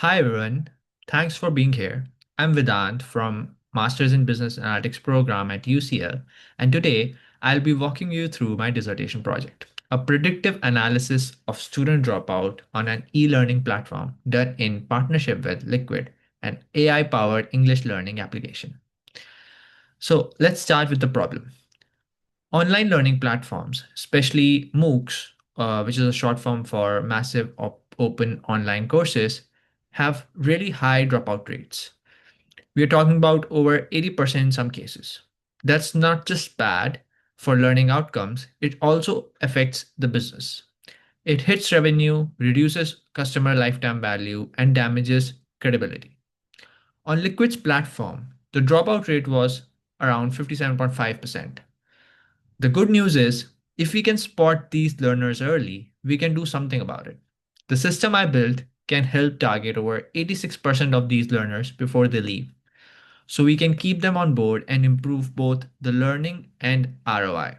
Hi everyone, thanks for being here. I'm Vedant from Masters in Business Analytics program at UCL, and today I'll be walking you through my dissertation project, a predictive analysis of student dropout on an e-learning platform done in partnership with Liquid, an AI-powered English learning application. So let's start with the problem. Online learning platforms, especially MOOCs, which is a short form for massive open online courses, have really high dropout rates. We are talking about over 80% in some cases. That's not just bad for learning outcomes, it also affects the business. It hits revenue, reduces customer lifetime value, and damages credibility. On Liquid's platform, the dropout rate was around 57.5%. The good news is, if we can spot these learners early, we can do something about it. The system I built can help target over 86% of these learners before they leave, so we can keep them on board and improve both the learning and ROI.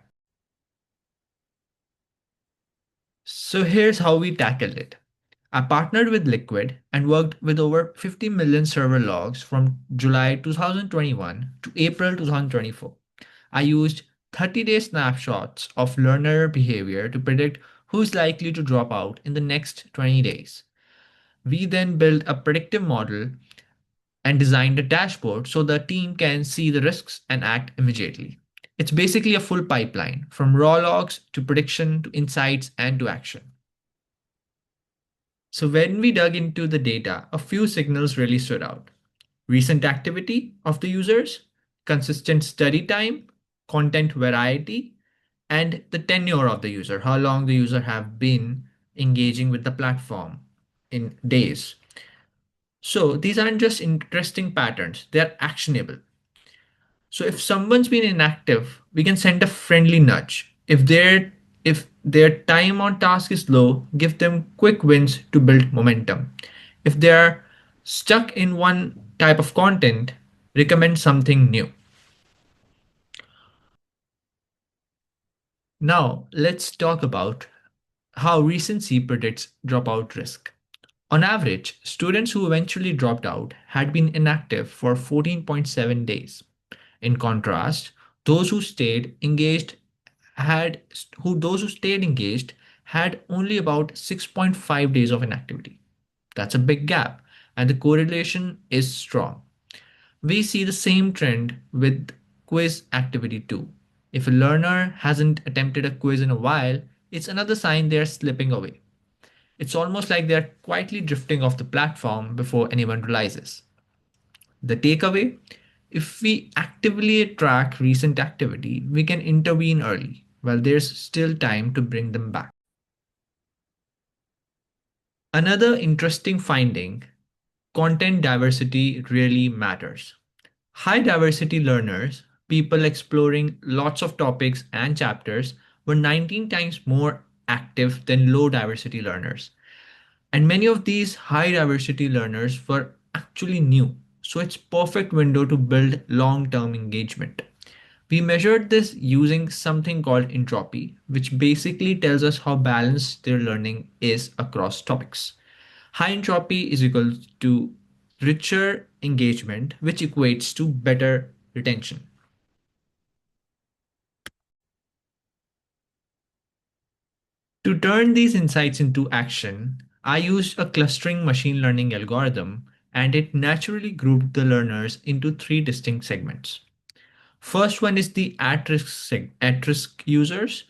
So here's how we tackled it. I partnered with Liquid and worked with over 50 million server logs from July 2021 to April 2024. I used 30-day snapshots of learner behavior to predict who's likely to drop out in the next 20 days. We then built a predictive model and designed a dashboard so the team can see the risks and act immediately. It's basically a full pipeline from raw logs to prediction to insights and to action. So, when we dug into the data, a few signals really stood out: recent activity of the users, consistent study time, content variety, and the tenure of the user, how long the user have been engaging with the platform in days. So these aren't just interesting patterns, they're actionable. So if someone's been inactive, we can send a friendly nudge. If their time on task is low, give them quick wins to build momentum. If they're stuck in one type of content, recommend something new. Now, let's talk about how recency predicts dropout risk. On average, students who eventually dropped out had been inactive for 14.7 days. In contrast, those who stayed engaged had who those who stayed engaged had only about 6.5 days of inactivity. That's a big gap, and the correlation is strong. We see the same trend with quiz activity too. If a learner hasn't attempted a quiz in a while, it's another sign they're slipping away. It's almost like they're quietly drifting off the platform before anyone realizes. The takeaway: if we actively track recent activity, we can intervene early while there's still time to bring them back. Another interesting finding: content diversity really matters. High diversity learners, people exploring lots of topics and chapters, were 19 times more active than low diversity learners. And many of these high diversity learners were actually new. So it's perfect window to build long-term engagement. We measured this using something called entropy, which basically tells us how balanced their learning is across topics. High entropy is equal to richer engagement, which equates to better retention. To turn these insights into action, I used a clustering machine learning algorithm, and it naturally grouped the learners into three distinct segments. First one is the at-risk users,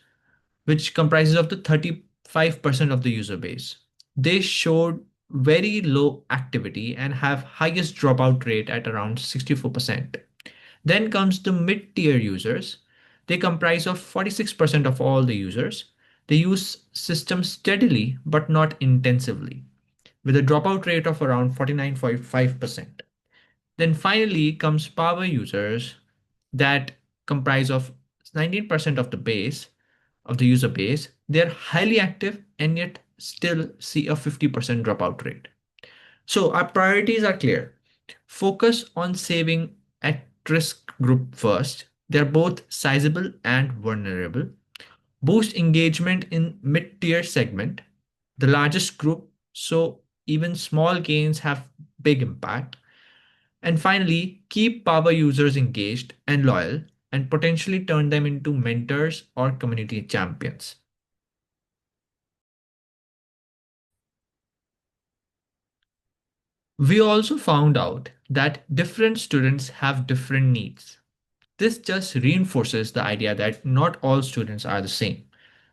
which comprises of the 35% of the user base. They showed very low activity and have highest dropout rate at around 64%. Then comes the mid-tier users. They comprise of 46% of all the users. They use systems steadily but not intensively, with a dropout rate of around 49.5%. Then finally comes power users that comprise of 19% of the user base. They're highly active and yet still see a 50% dropout rate. So our priorities are clear. Focus on saving at risk group first. They're both sizable and vulnerable. Boost engagement in mid-tier segment, the largest group, so even small gains have big impact. And finally, keep power users engaged and loyal and potentially turn them into mentors or community champions. We also found out that different students have different needs. This just reinforces the idea that not all students are the same.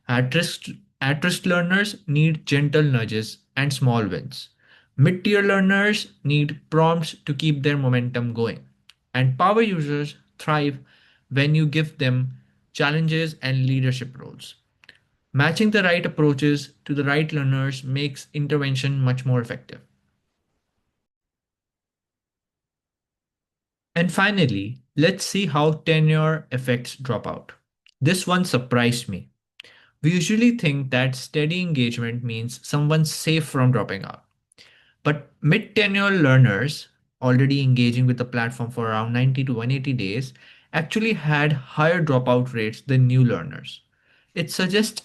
At risk, at risk learners need gentle nudges and small wins. Mid tier learners need prompts to keep their momentum going. And power users thrive when you give them challenges and leadership roles. Matching the right approaches to the right learners makes intervention much more effective. And finally, let's see how tenure affects dropout. This one surprised me. We usually think that steady engagement means someone's safe from dropping out. But mid tenure learners, already engaging with the platform for around 90 to 180 days, actually had higher dropout rates than new learners. It suggests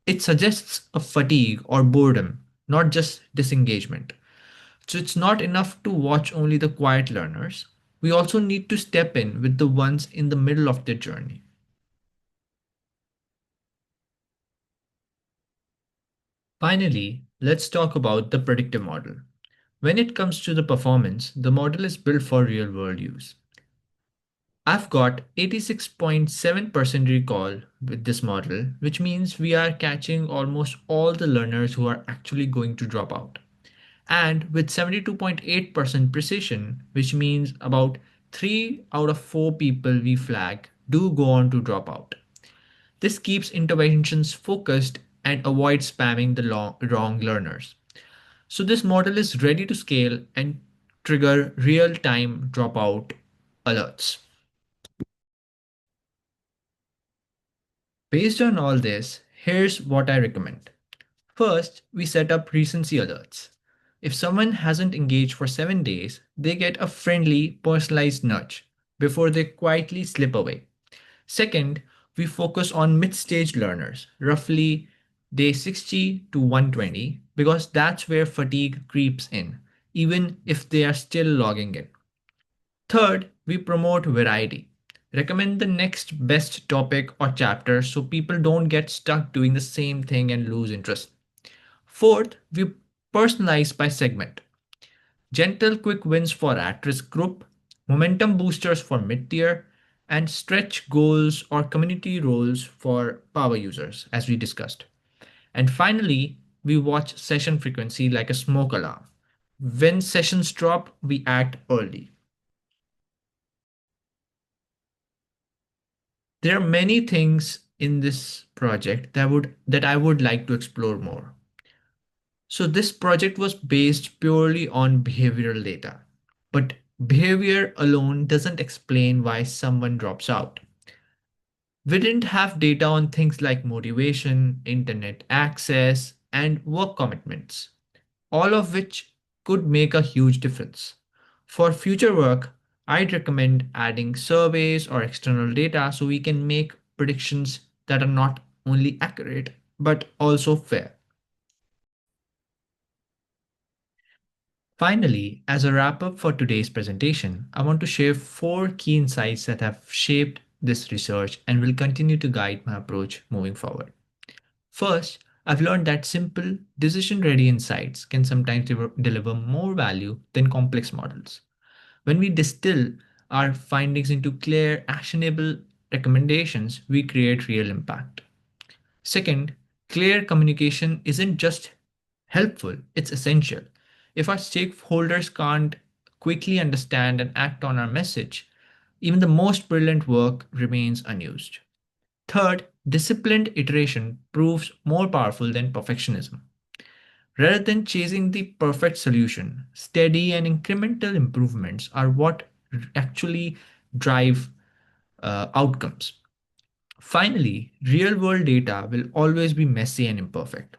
it suggests a fatigue or boredom, not just disengagement. So it's not enough to watch only the quiet learners. We also need to step in with the ones in the middle of their journey. Finally, let's talk about the predictive model. When it comes to the performance, the model is built for real world use. I've got 86.7% recall with this model, which means we are catching almost all the learners who are actually going to drop out. And with 72.8% precision, which means about 3 out of 4 people we flag do go on to drop out. This keeps interventions focused and avoids spamming the wrong learners. So this model is ready to scale and trigger real-time dropout alerts. Based on all this, here's what I recommend. First, we set up recency alerts. If someone hasn't engaged for 7 days, they get a friendly, personalized nudge before they quietly slip away. Second, we focus on mid stage learners, roughly day 60 to 120, because that's where fatigue creeps in, even if they are still logging in. Third, we promote variety. Recommend the next best topic or chapter so people don't get stuck doing the same thing and lose interest. Fourth, we personalize by segment. Gentle quick wins for at-risk group, momentum boosters for mid-tier, and stretch goals or community roles for power users, as we discussed. And finally, we watch session frequency like a smoke alarm. When sessions drop, we act early. There are many things in this project that I would like to explore more. So this project was based purely on behavioral data. But behavior alone doesn't explain why someone drops out. We didn't have data on things like motivation, internet access, and work commitments, all of which could make a huge difference. For future work, I'd recommend adding surveys or external data so we can make predictions that are not only accurate but also fair. Finally, as a wrap up for today's presentation, I want to share 4 key insights that have shaped this research and will continue to guide my approach moving forward. First, I've learned that simple, decision ready insights can sometimes deliver more value than complex models. When we distill our findings into clear, actionable recommendations, we create real impact. Second, clear communication isn't just helpful, it's essential. If our stakeholders can't quickly understand and act on our message, even the most brilliant work remains unused. Third, disciplined iteration proves more powerful than perfectionism. Rather than chasing the perfect solution, steady and incremental improvements are what actually drive outcomes. Finally, real world data will always be messy and imperfect.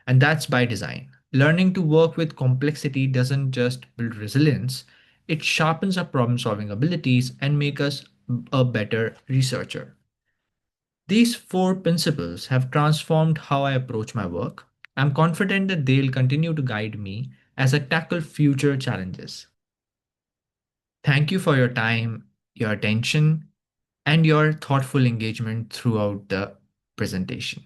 And that's by design. Learning to work with complexity doesn't just build resilience, it sharpens our problem solving abilities and make us a better researcher. These 4 principles have transformed how I approach my work. I'm confident that they'll continue to guide me as I tackle future challenges. Thank you for your time, your attention, and your thoughtful engagement throughout the presentation.